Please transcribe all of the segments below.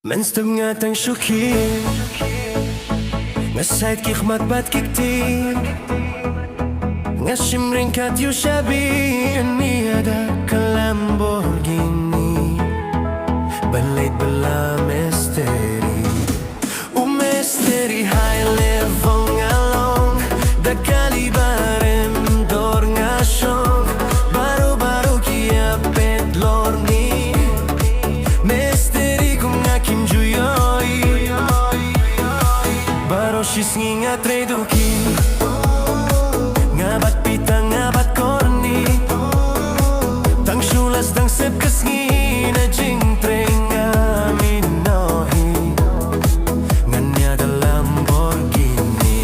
Men stëp nga të në shukim Nga sajt ki khmat bat ki këti Nga shimrin ka t'ju shabin Një da ka Lamborghini Bën lejt bëlla mesteri U mesteri high level nga long Da kalibarem dor nga shok Baro kia pet lorni Mesteri kum nga kim gjujoj Baro shisngi nga treduki Nga bat pita nga bat korni Tang shulas tang sep kësngi Në gjing tre nga minohi Nga nja da Lamborghini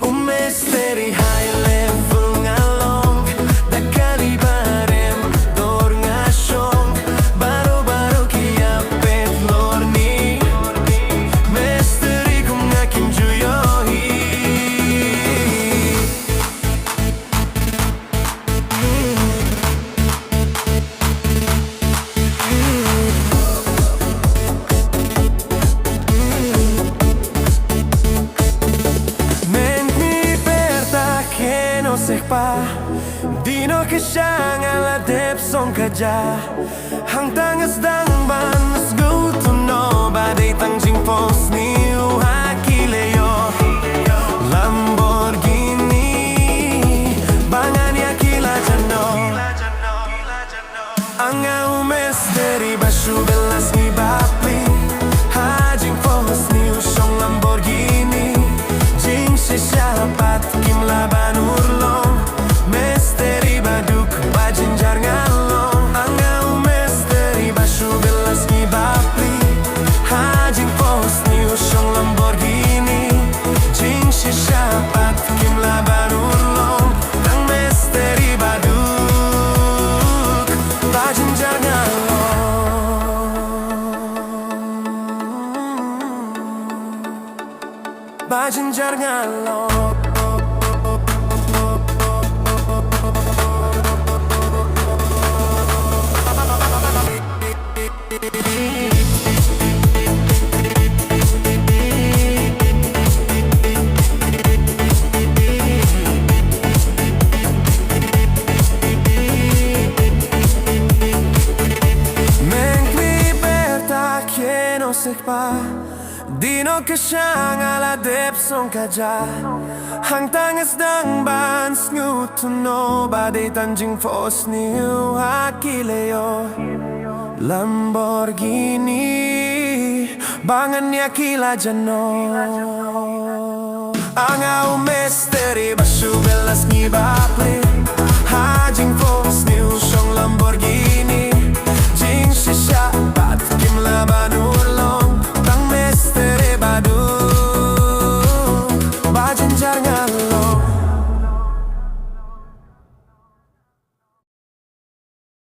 U mesteri high level nga long Da kalibarem dor nga shok Baro kia pet lorni Mesteri kum nga kim gjujohi Dino ke siya nga ladep song ka dya Hang tangas dang ban mas go to no Baday tang jing pos ni Hakileo Lamborghini Bangan ya kila jano Anga umesteri bashu belas ni bapli Hajing pos ni ushong Lamborghini Jing si siapat kim laban urlong Mesteri baduk bajinjar ngalong Anga mesteri bashu belas ni bapli Hajing pos ni ushong Lamborghini Jing shishapat kim laban urlong Tang mesteri baduk bajinjar ngalong Bajinjar ngalong Dino ke siya nga ladep song ka dya Hang tangas dang bans ngutuno Baday tanjing fos ni Hakileo Lamborghini Bangan niya kila jano Anga umesteri bashu belas ni bapli